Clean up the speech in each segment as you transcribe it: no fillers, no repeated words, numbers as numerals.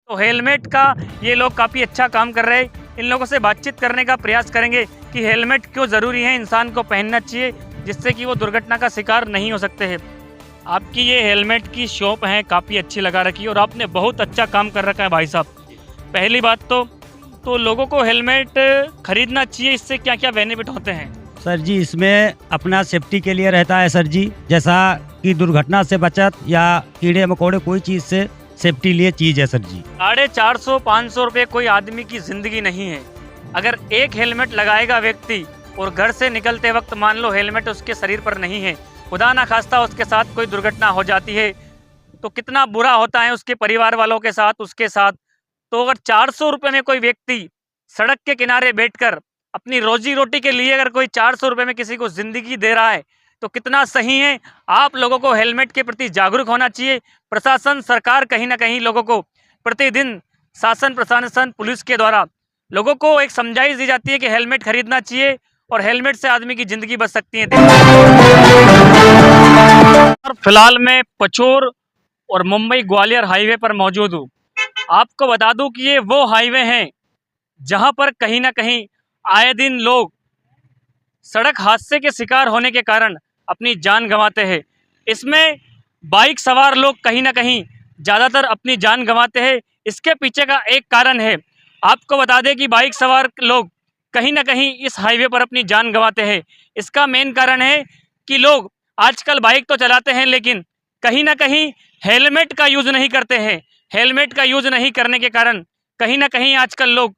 तो हेलमेट का ये लोग काफ़ी अच्छा काम कर रहे हैं। इन लोगों से बातचीत करने का प्रयास करेंगे कि हेलमेट क्यों ज़रूरी है, इंसान को पहनना चाहिए जिससे कि वो दुर्घटना का शिकार नहीं हो सकते हैं। आपकी ये हेलमेट की शॉप है, काफ़ी अच्छी लगा रखी है और आपने बहुत अच्छा काम कर रखा है भाई साहब। पहली बात तो लोगों को हेलमेट खरीदना चाहिए, इससे क्या क्या बेनिफिट होते हैं? सर जी, इसमें अपना सेफ्टी के लिए रहता है सर जी। जैसा कि दुर्घटना से बचत या कीड़े मकोड़े कोई चीज़ से सेफ्टी लिए चीज़ है सर जी। 450-500 रुपये कोई आदमी की ज़िंदगी नहीं है। अगर एक हेलमेट लगाएगा व्यक्ति और घर से निकलते वक्त मान लो हेलमेट उसके शरीर पर नहीं है, खुदा ना खास्ता उसके साथ कोई दुर्घटना हो जाती है, तो कितना बुरा होता है उसके परिवार वालों के साथ, उसके साथ। तो अगर 400 रुपये में कोई व्यक्ति सड़क के किनारे बैठकर अपनी रोजी रोटी के लिए अगर कोई 400 रुपये में किसी को ज़िंदगी दे रहा है, तो कितना सही है। आप लोगों को हेलमेट के प्रति जागरूक होना चाहिए। प्रशासन, सरकार कहीं ना कहीं लोगों को प्रतिदिन शासन, प्रशासन, पुलिस के द्वारा लोगों को एक समझाइश दी जाती है कि हेलमेट खरीदना चाहिए और हेलमेट से आदमी की ज़िंदगी बच सकती है। और फिलहाल मैं पचोर और मुंबई ग्वालियर हाईवे पर मौजूद हूँ। आपको बता दूं कि ये वो हाईवे हैं जहां पर कहीं ना कहीं आए दिन लोग सड़क हादसे के शिकार होने के कारण अपनी जान गंवाते हैं। इसमें बाइक सवार लोग कहीं ना कहीं ज़्यादातर अपनी जान गंवाते हैं। इसके पीछे का एक कारण है, आपको बता दें कि बाइक सवार लोग कहीं ना कहीं इस हाईवे पर अपनी जान गंवाते हैं। इसका मेन कारण है कि लोग आजकल बाइक तो चलाते हैं लेकिन कहीं ना कहीं हेलमेट का यूज़ नहीं करते हैं। हेलमेट का यूज़ नहीं करने के कारण कहीं ना कहीं आजकल लोग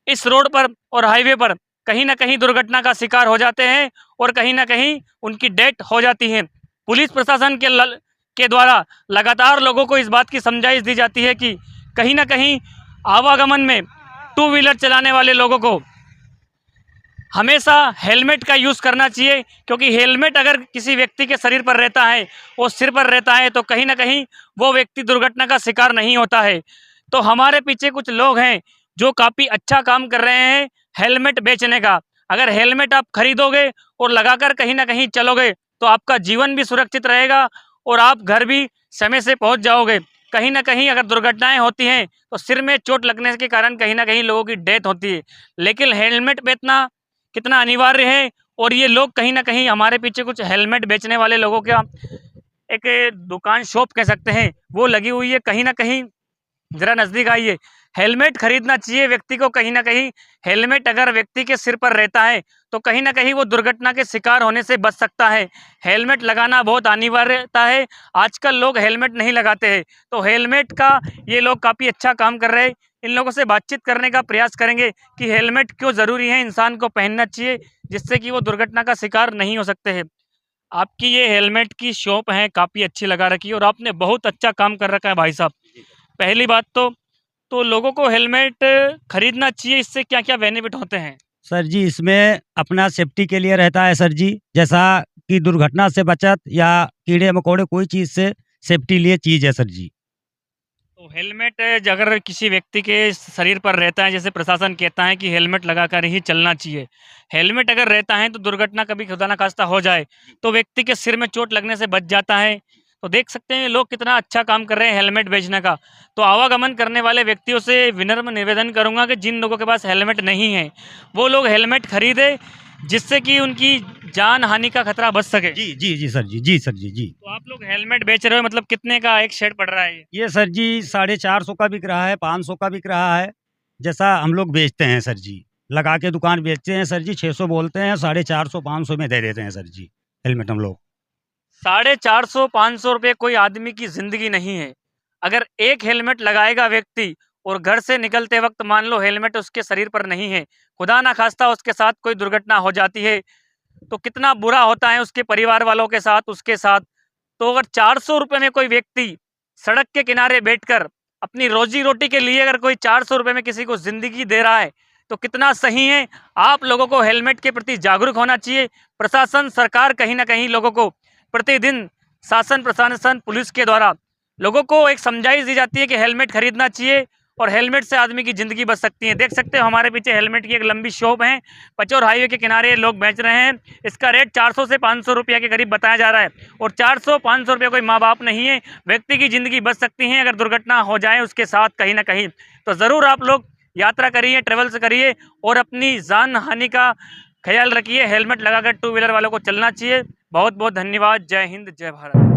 इस रोड पर और हाईवे पर कहीं ना कहीं दुर्घटना का शिकार हो जाते हैं और कहीं ना कहीं उनकी डेथ हो जाती है। पुलिस प्रशासन के द्वारा लगातार लोगों को इस बात की समझाइश दी जाती है कि कहीं ना कहीं आवागमन में टू व्हीलर चलाने वाले लोगों को हमेशा हेलमेट का यूज़ करना चाहिए, क्योंकि हेलमेट अगर किसी व्यक्ति के शरीर पर रहता है, वो सिर पर रहता है, तो कहीं ना कहीं वो व्यक्ति दुर्घटना का शिकार नहीं होता है। तो हमारे पीछे कुछ लोग हैं जो काफ़ी अच्छा काम कर रहे हैं हेलमेट बेचने का। अगर हेलमेट आप खरीदोगे और लगाकर कहीं ना कहीं चलोगे तो आपका जीवन भी सुरक्षित रहेगा और आप घर भी समय से पहुंच जाओगे। कहीं ना कहीं अगर दुर्घटनाएं होती हैं तो सिर में चोट लगने के कारण कहीं ना कहीं लोगों की डेथ होती है, लेकिन हेलमेट बेचना कितना अनिवार्य है। और ये लोग कहीं ना कहीं हमारे पीछे कुछ हेलमेट बेचने वाले लोगों का एक दुकान, शॉप कह सकते हैं, वो लगी हुई है। कहीं ना कहीं जरा नज़दीक आइए। हेलमेट खरीदना चाहिए व्यक्ति को। कहीं ना कहीं हेलमेट अगर व्यक्ति के सिर पर रहता है तो कहीं ना कहीं वो दुर्घटना के शिकार होने से बच सकता है। हेलमेट लगाना बहुत अनिवार्यता है। आजकल लोग हेलमेट नहीं लगाते हैं, तो हेलमेट का ये लोग काफ़ी अच्छा काम कर रहे हैं। इन लोगों से बातचीत करने का प्रयास करेंगे कि हेलमेट क्यों ज़रूरी है, इंसान को पहनना चाहिए जिससे कि वो दुर्घटना का शिकार नहीं हो सकते हैं। आपकी ये हेलमेट की शॉप है, काफ़ी अच्छी लगा रखी है और आपने बहुत अच्छा काम कर रखा है भाई साहब। पहली बात तो लोगों को हेलमेट खरीदना चाहिए, इससे क्या क्या बेनिफिट होते हैं? सर जी, इसमें अपना सेफ्टी के लिए रहता है सर जी। जैसा कि दुर्घटना से बचत या कीड़े मकोड़े कोई चीज़ से सेफ्टी लिए चीज़ है सर जी। तो हेलमेट अगर किसी व्यक्ति के शरीर पर रहता है, जैसे प्रशासन कहता है कि हेलमेट लगाकर ही चलना चाहिए। हेलमेट अगर रहता है तो दुर्घटना कभी खुदा ना खास्ता हो जाए तो व्यक्ति के सिर में चोट लगने से बच जाता है। तो देख सकते हैं लोग कितना अच्छा काम कर रहे हैं हेलमेट बेचने का। तो आवागमन करने वाले व्यक्तियों से विनम्र निवेदन करूंगा कि जिन लोगों के पास हेलमेट नहीं है वो लोग हेलमेट खरीदे जिससे कि उनकी जान हानि का खतरा बच सके। जी, जी, जी सर जी। जी सर जी, जी। तो आप लोग हेलमेट बेच रहे हो, मतलब कितने का एक शेड पड़ रहा है ये? ये सर जी 450 का बिक रहा है, 500 का बिक रहा है। जैसा हम लोग बेचते हैं सर जी। लगा के दुकान बेचते हैं सर जी, 600 बोलते हैं, 450 500 में दे देते हैं सर जी, हेलमेट हम लोग। 450-500 रुपये कोई आदमी की ज़िंदगी नहीं है। अगर एक हेलमेट लगाएगा व्यक्ति और घर से निकलते वक्त मान लो हेलमेट उसके शरीर पर नहीं है, खुदा ना खास्ता उसके साथ कोई दुर्घटना हो जाती है, तो कितना बुरा होता है उसके परिवार वालों के साथ, उसके साथ। तो अगर 400 रुपये में कोई व्यक्ति सड़क के किनारे बैठकर अपनी रोजी रोटी के लिए अगर कोई 400 रुपये में किसी को ज़िंदगी दे रहा है तो कितना सही है। आप लोगों को हेलमेट के प्रति जागरूक होना चाहिए। प्रशासन, सरकार कहीं ना कहीं लोगों को प्रतिदिन शासन, प्रशासन, पुलिस के द्वारा लोगों को एक समझाइश दी जाती है कि हेलमेट खरीदना चाहिए और हेलमेट से आदमी की ज़िंदगी बच सकती है। देख सकते हो हमारे पीछे हेलमेट की एक लंबी शॉप है, पचौर हाईवे के किनारे लोग बेच रहे हैं। इसका रेट 400 से 500 रुपये के करीब बताया जा रहा है और 400-500 रुपये कोई माँ बाप नहीं है, व्यक्ति की ज़िंदगी बच सकती है अगर दुर्घटना हो जाए उसके साथ कहीं ना कहीं। तो ज़रूर आप लोग यात्रा करिए, ट्रेवल्स करिए और अपनी जान हानि का ख्याल रखिए। हेलमेट लगाकर टू व्हीलर वालों को चलना चाहिए। बहुत बहुत धन्यवाद। जय हिंद, जय भारत।